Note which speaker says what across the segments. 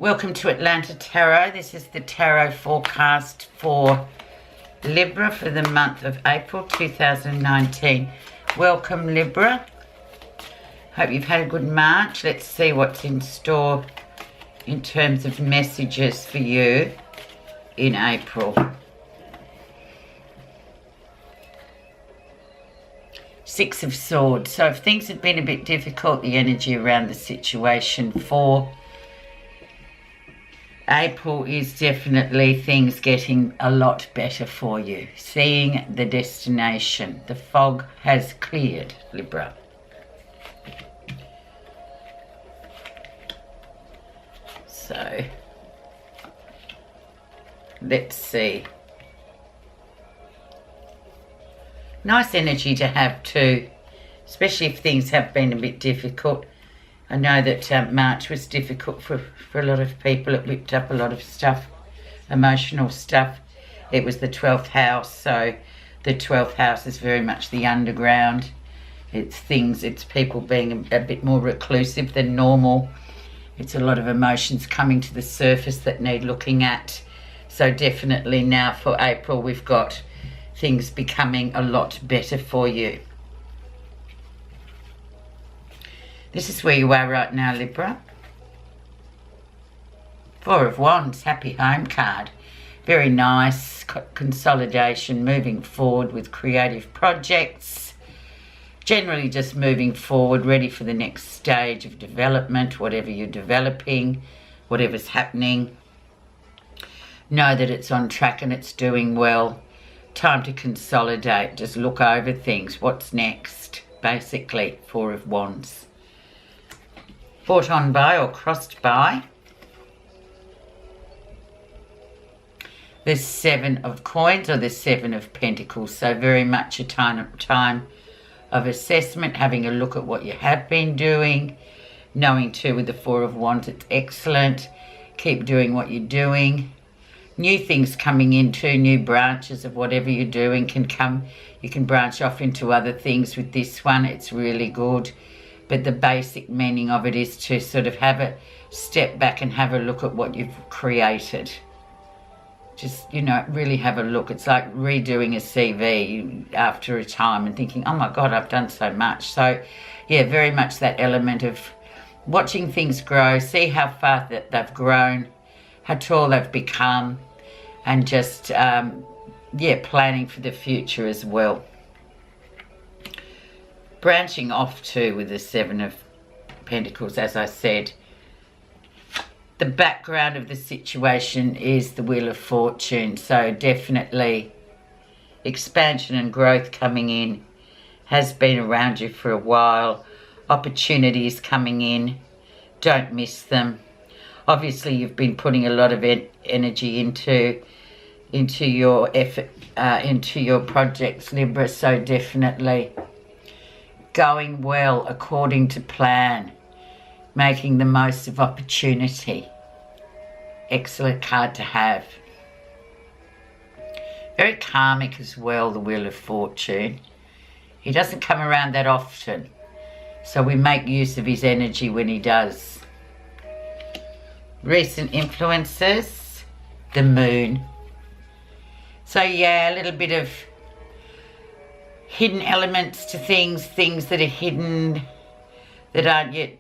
Speaker 1: Welcome to Atlanta Tarot. This is the tarot forecast for Libra for the month of April 2019. Welcome, Libra. Hope you've had a good March. Let's see what's in store in terms of messages for you in April. Six of Swords. So if things have been a bit difficult, the energy around the situation for April is definitely things getting a lot better for you. Seeing the destination. The fog has cleared, Libra. So, let's see. Nice energy to have too, especially if things have been a bit difficult. I know that March was difficult for a lot of people. It whipped up a lot of stuff, emotional stuff. It was the 12th house, so the 12th house is very much the underground. It's people being a bit more reclusive than normal. It's a lot of emotions coming to the surface that need looking at. So definitely now for April, we've got things becoming a lot better for you. This is where you are right now, Libra. Four of Wands, happy home card. Very nice consolidation, moving forward with creative projects. Generally just moving forward, ready for the next stage of development, whatever you're developing, whatever's happening. Know that it's on track and it's doing well. Time to consolidate, just look over things. What's next? Basically, Four of Wands. Fought on by or crossed by. The Seven of Coins or the Seven of Pentacles. So very much a time of assessment, having a look at what you have been doing. Knowing too with the Four of Wands, it's excellent. Keep doing what you're doing. New things coming into, new branches of whatever you're doing can come. You can branch off into other things with this one. It's really good. But the basic meaning of it is to sort of have a step back and have a look at what you've created. Just, you know, really have a look. It's like redoing a CV after a time and thinking, oh my God, I've done so much. So, yeah, very much that element of watching things grow, see how far that they've grown, how tall they've become, and just, yeah, planning for the future as well. Branching off too with the Seven of Pentacles, as I said. The background of the situation is the Wheel of Fortune. So definitely expansion and growth coming in. Has been around you for a while. Opportunities coming in. Don't miss them. Obviously you've been putting a lot of energy into your effort, into your projects, Libra. So definitely going well according to plan, making the most of opportunity. Excellent card to have. Very karmic as well, the Wheel of Fortune. He doesn't come around that often, so we make use of his energy when he does. Recent influences, the Moon. So yeah, a little bit of hidden elements to things that are hidden, that aren't yet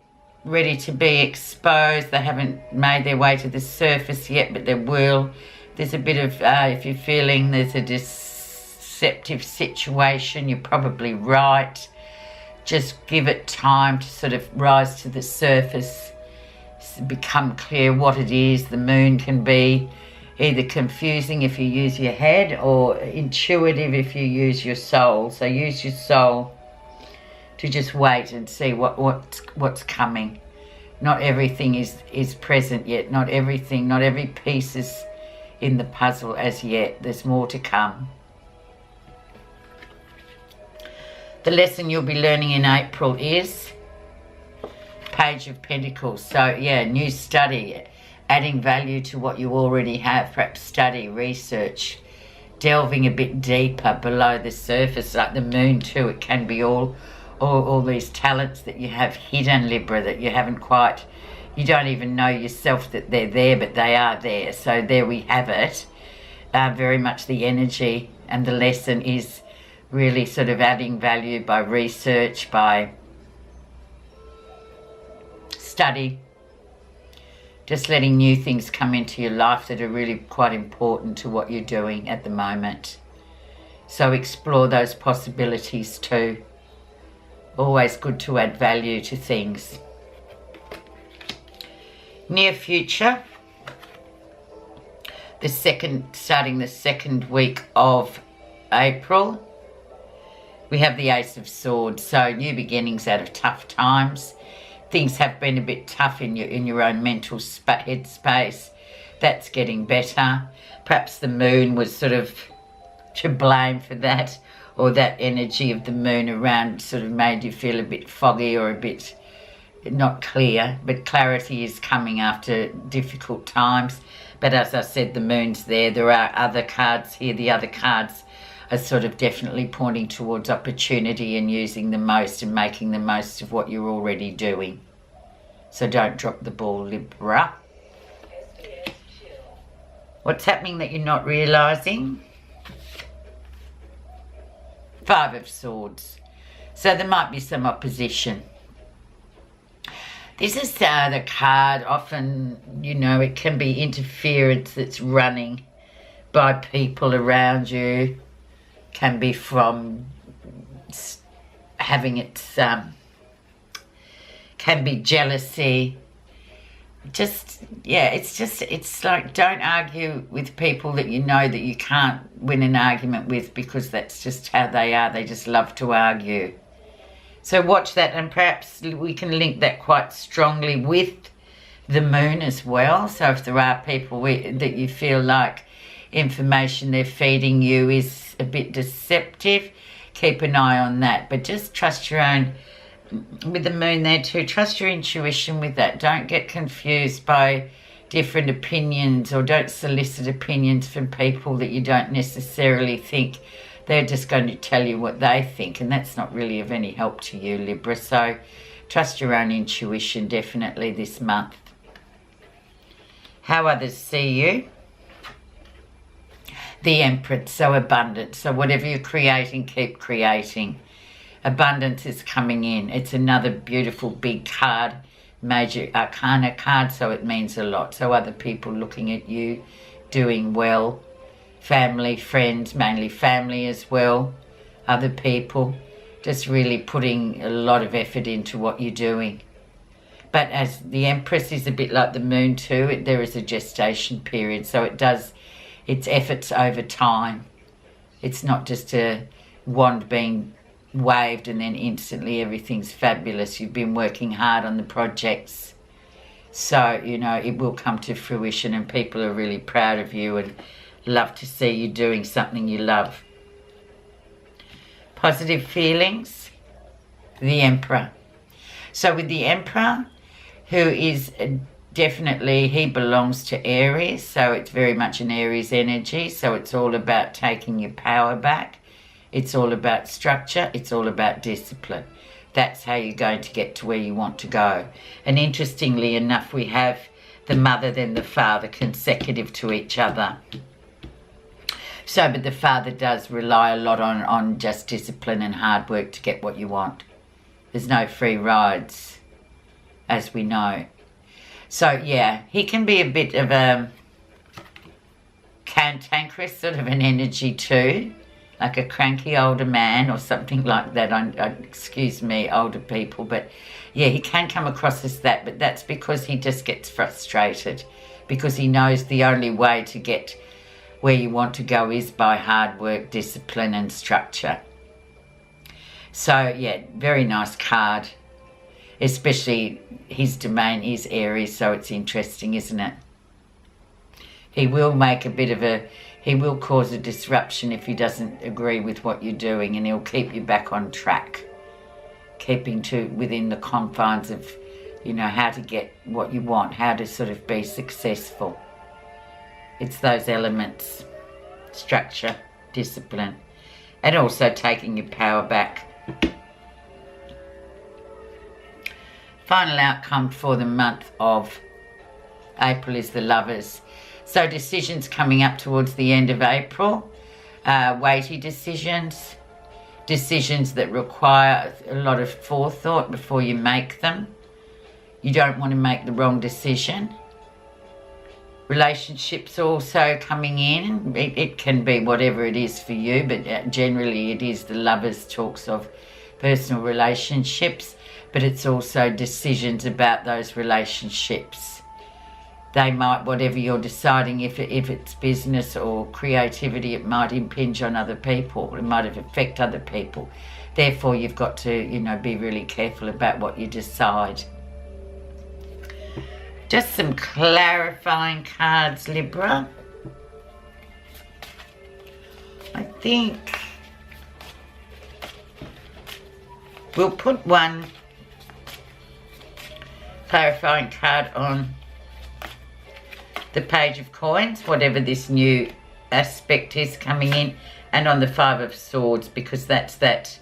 Speaker 1: ready to be exposed. They haven't made their way to the surface yet, but they will. There's a bit of, if you're feeling there's a deceptive situation, you're probably right. Just give it time to sort of rise to the surface, become clear what it is. The Moon can be either confusing if you use your head or intuitive if you use your soul. So use your soul to just wait and see what's coming. Not everything is present yet. Not every piece is in the puzzle as yet. There's more to come. The lesson you'll be learning in April is Page of Pentacles. So yeah, new study. Adding value to what you already have, perhaps study, research, delving a bit deeper below the surface, like the Moon too. It can be all all these talents that you have hidden, Libra, that you haven't quite, you don't even know yourself that they're there, but they are there. So there we have it. Very much the energy and the lesson is really sort of adding value by research, by study, just letting new things come into your life that are really quite important to what you're doing at the moment. So explore those possibilities too. Always good to add value to things. Near future, starting the second week of April, we have the Ace of Swords. So new beginnings out of tough times. Things have been a bit tough in your own mental headspace. That's getting better. Perhaps the moon was sort of to blame for that, or that energy of the moon around sort of made you feel a bit foggy or a bit not clear. But clarity is coming after difficult times. But as I said, the moon's there. There are other cards here. The other cards are sort of definitely pointing towards opportunity and using the most and making the most of what you're already doing. So don't drop the ball, Libra. What's happening that you're not realising? Five of Swords. So there might be some opposition. This is the card, often, you know, it can be interference that's running by people around you. Can be from having its, can be jealousy. It's like, don't argue with people that you know that you can't win an argument with, because that's just how they are. They just love to argue. So watch that, and perhaps we can link that quite strongly with the moon as well. So if there are people that you feel like information they're feeding you is a bit deceptive, keep an eye on that. But just trust your own, with the moon there too, trust your intuition with that. Don't get confused by different opinions, or don't solicit opinions from people that you don't necessarily think. They're just going to tell you what they think, and that's not really of any help to you, Libra. So trust your own intuition definitely this month. How others see you. The Empress, so abundant. So whatever you're creating, keep creating. Abundance is coming in. It's another beautiful big card, major arcana card, so it means a lot. So other people looking at you, doing well. Family, friends, mainly family as well. Other people, just really putting a lot of effort into what you're doing. But as the Empress is a bit like the moon too, there is a gestation period, so it's efforts over time. It's not just a wand being waved and then instantly everything's fabulous. You've been working hard on the projects, so you know it will come to fruition, and people are really proud of you and love to see you doing something you love. Positive feelings. The Emperor. So with the Emperor, who is definitely, he belongs to Aries, so it's very much an Aries energy. So it's all about taking your power back. It's all about structure. It's all about discipline. That's how you're going to get to where you want to go. And interestingly enough, we have the mother then the father consecutive to each other. So, but the father does rely a lot on just discipline and hard work to get what you want. There's no free rides, as we know. So, yeah, he can be a bit of a cantankerous sort of an energy too, like a cranky older man or something like that. Excuse me, older people, but yeah, he can come across as that, but that's because he just gets frustrated, because he knows the only way to get where you want to go is by hard work, discipline and structure. So yeah, very nice card, especially his domain is Aries, so it's interesting, isn't it? He will make a bit of he will cause a disruption if he doesn't agree with what you're doing, and he'll keep you back on track, keeping within the confines of, you know, how to get what you want, how to sort of be successful. It's those elements, structure, discipline, and also taking your power back. Final outcome for the month of April is the Lovers. So decisions coming up towards the end of April, weighty decisions, decisions that require a lot of forethought before you make them. You don't want to make the wrong decision. Relationships also coming in. It can be whatever it is for you, but generally it is the Lovers talks of personal relationships, but it's also decisions about those relationships. They might, whatever you're deciding, if it's business or creativity, it might impinge on other people. It might affect other people. Therefore, you've got to, be really careful about what you decide. Just some clarifying cards, Libra. I think we'll put one clarifying card on the Page of Coins, whatever this new aspect is coming in, and on the Five of Swords, because that's that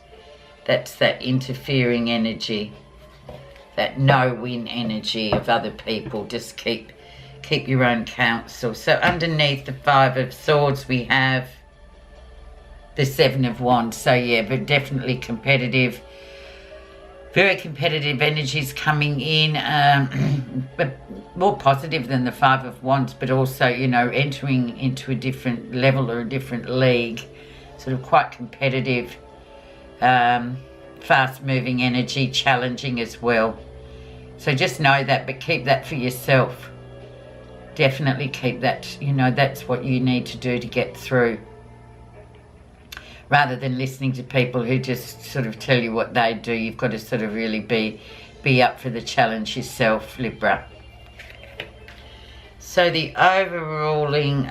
Speaker 1: interfering energy, that no-win energy of other people. Just keep your own counsel. So underneath the Five of Swords we have the Seven of Wands. So yeah, but definitely competitive. Very competitive energies coming in, but more positive than the Five of Wands, but also, entering into a different level or a different league. Sort of quite competitive, fast-moving energy, challenging as well. So just know that, but keep that for yourself. Definitely keep that, that's what you need to do to get through. Rather than listening to people who just sort of tell you what they do, you've got to sort of really be up for the challenge yourself, Libra. So the overriding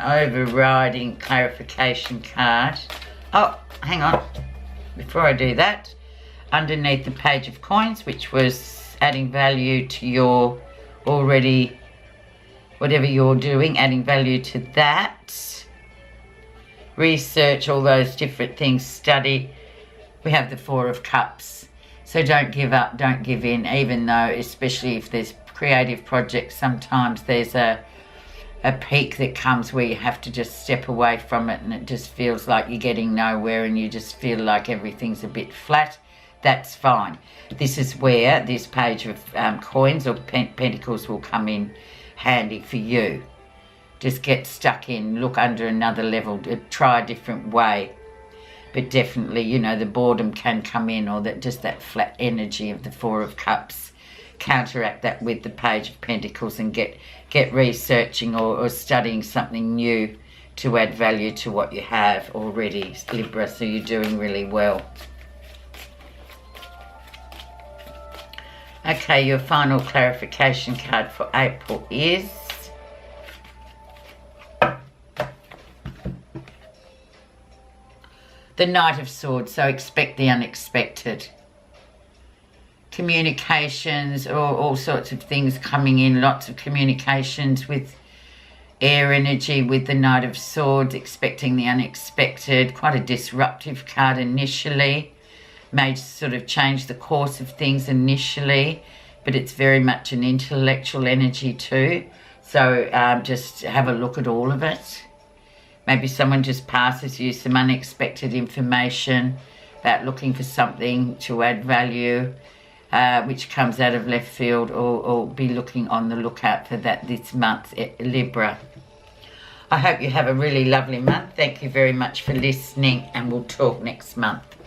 Speaker 1: clarification card. Oh, hang on. Before I do that, underneath the Page of Coins, which was adding value to your already, whatever you're doing, adding value to that. Research, all those different things, study. We have the Four of Cups. So don't give up, don't give in, even though, especially if there's creative projects, sometimes there's a peak that comes where you have to just step away from it and it just feels like you're getting nowhere and you just feel like everything's a bit flat. That's fine. This is where this Page of Coins or Pentacles will come in handy for you. Just get stuck in, look under another level, try a different way. But definitely, the boredom can come in, or that flat energy of the Four of Cups. Counteract that with the Page of Pentacles and get researching or studying something new to add value to what you have already, Libra, so you're doing really well. Okay, your final clarification card for April is the Knight of Swords, so expect the unexpected. Communications or all sorts of things coming in, lots of communications with air energy with the Knight of Swords, expecting the unexpected. Quite a disruptive card initially, may sort of change the course of things initially, but it's very much an intellectual energy too. So just have a look at all of it. Maybe someone just passes you some unexpected information about looking for something to add value, which comes out of left field, or be looking on the lookout for that this month, Libra. I hope you have a really lovely month. Thank you very much for listening, and we'll talk next month.